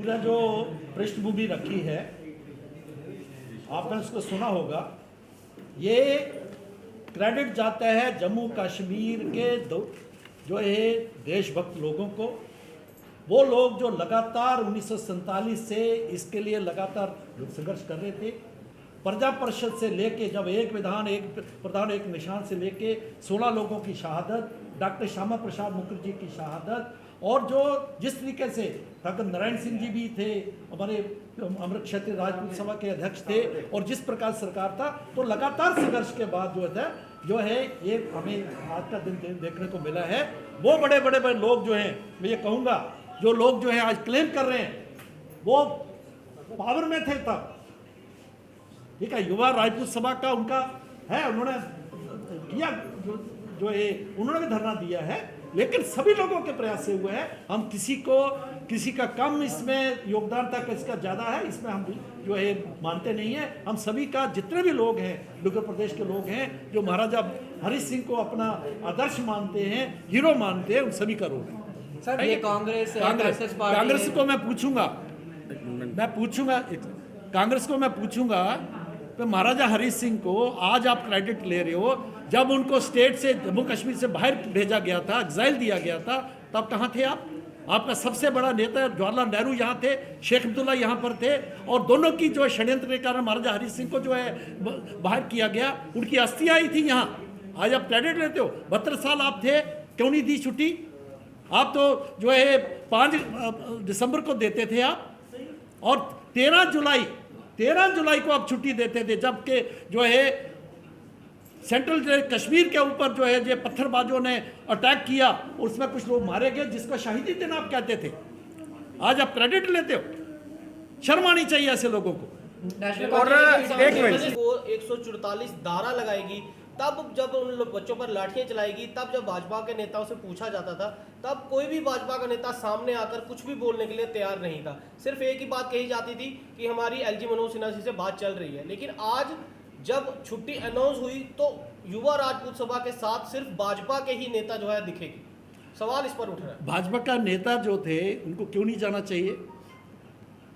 पूरा जो पृष्ठभूमि रखी है आपने उसको सुना होगा। ये क्रेडिट जाता है जम्मू कश्मीर के जो है देशभक्त लोगों को, वो लोग जो लगातार 1947 से इसके लिए लगातार संघर्ष कर रहे थे। प्रजा परिषद से लेके जब एक विधान एक प्रधान एक निशान से लेके 16 लोगों की शहादत, डॉक्टर श्यामा प्रसाद मुखर्जी की शहादत, और जो जिस तरीके से डॉक्टर नारायण सिंह जी भी थे, हमारे अमृत क्षेत्रीय राजपूत सभा के अध्यक्ष थे, और जिस प्रकार सरकार था, तो लगातार संघर्ष के बाद जो है एक हमें आज का दिन देखने को मिला है। वो बड़े बड़े लोग जो हैं, मैं ये कहूँगा, जो लोग जो है आज क्लेम कर रहे हैं वो पावर में थे तब, ठीक है, युवा राजपूत सभा का उनका है, उन्होंने किया जो है उन्होंने भी धरना दिया है, लेकिन सभी लोगों के प्रयास से हुए हैं। हम किसी का कम इसमें योगदान था, किसी का ज़्यादा है, इसमें हम जो है मानते नहीं है। हम सभी का, जितने भी लोग हैं उत्तर प्रदेश के लोग हैं जो महाराजा हरि सिंह को अपना आदर्श मानते हैं, हीरो मानते हैं, उन सभी का रोल है। सर ये कांग्रेस को मैं पूछूंगा कांग्रेस को मैं पूछूंगा कि महाराजा हरि सिंह को आज आप क्रेडिट ले रहे हो, जब उनको स्टेट से जम्मू कश्मीर से बाहर भेजा गया था, एग्जाइल दिया गया था, तब कहाँ थे आप? आपका सबसे बड़ा नेता जवाहरलाल नेहरू यहाँ थे, शेख अब्दुल्ला यहाँ पर थे, और दोनों की जो है षड्यंत्र के कारण महाराजा हरि सिंह को जो है बाहर किया गया, उनकी अस्थि आई थी यहाँ। आज आप क्रेडिट लेते हो। 72 साल आप थे, क्यों नहीं दी छुट्टी? आप तो जो है 5 दिसंबर को देते थे आप, और 13 जुलाई को आप छुट्टी देते थे, जबकि जो है सेंट्रल कश्मीर के ऊपर जो है जो पत्थरबाजों ने अटैक किया, उसमें कुछ लोग मारे गए, जिसको शहीदी दिन आप कहते थे। आज आप क्रेडिट लेते हो, शर्म आनी चाहिए ऐसे लोगों को। और एक मिनट, वो 144 धारा लगाएगी, तब जब उन बच्चों पर लाठियां चलाएगी, तब जब भाजपा के नेताओं से पूछा जाता था, तब कोई भी भाजपा का नेता सामने आकर कुछ भी बोलने के लिए तैयार नहीं था। सिर्फ एक ही बात कही जाती थी कि हमारी एलजी मनोज सिन्हा जी से बात चल रही है। लेकिन आज जब छुट्टी अनाउंस हुई तो युवा राजपूत सभा के साथ सिर्फ भाजपा के ही नेता जो है दिखेगी। सवाल इस पर उठ रहा है, भाजपा का नेता जो थे उनको क्यों नहीं जाना चाहिए?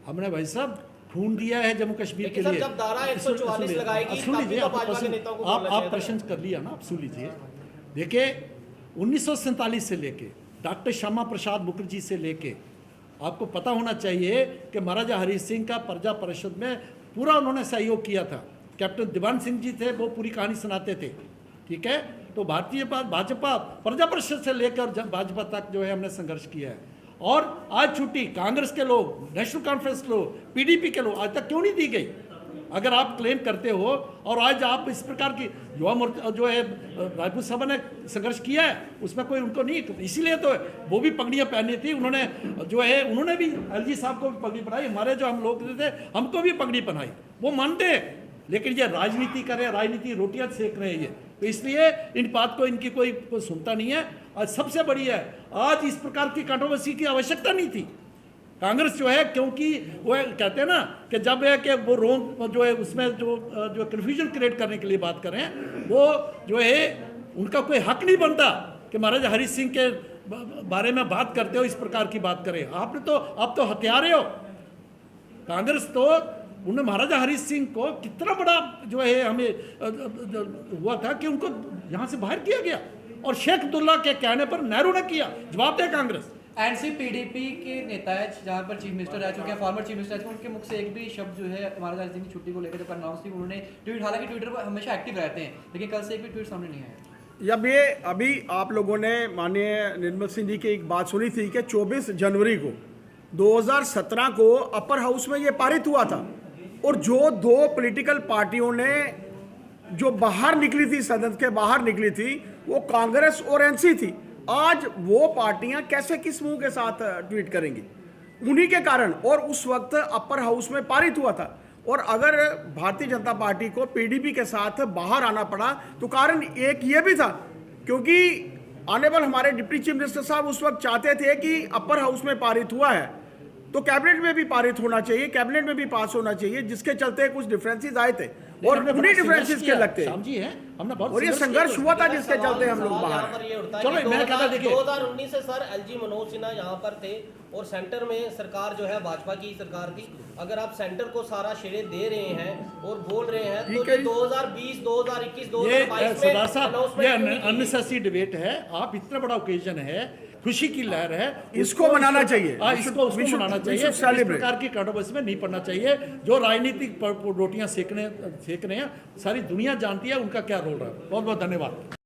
हमने भाई साहब खून दिया है जम्मू कश्मीर के लिए। जब धारा 144 लगाएगी, सुन लीजिए, आप प्रश्न कर लिया ना, आप सुन लीजिए। देखिए 1947 से लेके डॉक्टर श्यामा प्रसाद मुखर्जी से लेके आपको पता होना चाहिए कि महाराजा हरि सिंह का प्रजा परिषद में पूरा उन्होंने सहयोग किया था। कैप्टन दीवान सिंह जी थे, वो पूरी कहानी सुनाते थे, ठीक है। तो भारतीय भाजपा प्रजा परिषद से लेकर भाजपा तक जो है हमने संघर्ष किया है। और आज छुट्टी कांग्रेस के लोग, नेशनल कॉन्फ्रेंस के लोग, पीडीपी के लोग आज तक क्यों नहीं दी गई? अगर आप क्लेम करते हो, और आज आप इस प्रकार की युवा मोर्चा जो है राजपूत सभा ने संघर्ष किया है, उसमें कोई उनको नहीं, इसीलिए तो वो भी पगड़ियाँ पहनी थी उन्होंने, जो है उन्होंने भी एलजी साहब को भी पगड़ी पहनाई, हमारे जो हम लोग थे हमको भी पगड़ी पहनाई, वो मानते हैं। लेकिन ये राजनीति कर रहे हैं, राजनीति रोटियां सेक रहे हैं ये, तो इसलिए इन बात को इनकी कोई सुनता नहीं है। आज सबसे बड़ी है, आज इस प्रकार की कंट्रोवर्सी की आवश्यकता नहीं थी। कांग्रेस जो है, क्योंकि वो कहते हैं ना कि जब है कि वो रोंग जो है उसमें जो कन्फ्यूजन क्रिएट करने के लिए बात कर रहे हैं, वो जो है उनका कोई हक नहीं बनता कि महाराजा हरि सिंह के बारे में बात करते हो, इस प्रकार की बात करें। आपने तो, आप तो हथियारे हो। कांग्रेस तो उन्होंने महाराजा हरि सिंह को कितना बड़ा जो है हमें हुआ था कि उनको यहाँ से बाहर किया गया, और शेख अब्दुल्ला के कहने पर नेहरू ने किया। जवाब दे कांग्रेस। एनसी पीडीपी के नेता है, जहाँ पर चीफ मिनिस्टर रह चुके हैं, फॉर्मर चीफ मिनिस्टर रह चुके हैं, उनके मुख से एक भी शब्द जो है महाराजा हरि सिंह की छुट्टी को लेकर जब अनाउंस थी, उन्होंने ट्वीट, हालांकि ट्विटर पर हमेशा एक्टिव रहते हैं, लेकिन कल से एक भी ट्वीट सामने नहीं आया। जब ये अभी आप लोगों ने माननीय निर्मल सिंह जी की एक बात सुनी थी कि 24 जनवरी को 2017 को अपर हाउस में ये पारित हुआ था, और जो 2 पॉलिटिकल पार्टियों ने जो बाहर निकली थी, सदन के बाहर निकली थी, वो कांग्रेस और एनसी थी। आज वो पार्टियां कैसे किस मुंह के साथ ट्वीट करेंगी? उन्हीं के कारण, और उस वक्त अपर हाउस में पारित हुआ था। और अगर भारतीय जनता पार्टी को पीडीपी के साथ बाहर आना पड़ा तो कारण एक ये भी था, क्योंकि ऑनरेबल हमारे डिप्टी चीफ मिनिस्टर साहब उस वक्त चाहते थे कि अपर हाउस में पारित हुआ है तो कैबिनेट में भी पारित होना चाहिए, कैबिनेट में भी पास होना चाहिए, जिसके चलते कुछ डिफरेंसेस आए थे। और हमने उन्हीं बड़ा संघर्ष डिफरेंसेस के किया। लगते श्याम जी हैं, हमने बहुत और ये संघर्ष संघर्ष किया। हुआ था मेरा जिसके चलते हम लोग सवाल बाहर यहाँ पर ये उठता है चलो, कि मैं कहता देखिए 2019 से सर एलजी मनोज सिन्हा यहाँ पर थे और सेंटर में सरकार जो है भाजपा की सरकार थी। अगर आप सेंटर को सारा श्रेय दे रहे हैं और बोल रहे हैं तो ठीक है ये 2020, 2021, ये 2022 में सरदार साहब, ये announcement क्यों नहीं की? अननेसेसरी डिबेट है। आप इतना बड़ा ओकेजन है, खुशी की लहर है, इसको मनाना चाहिए। हाँ, We should- इसको उसको we should- मनाना we चाहिए। should इस celebrate. प्रकार की कंट्रोवर्सी में नहीं पड़ना चाहिए। जो राजनीतिक रोटियां सेक रहे हैं, सारी दुनिया जानती है उनका क्या रोल रहा है। बहुत बहुत धन्यवाद।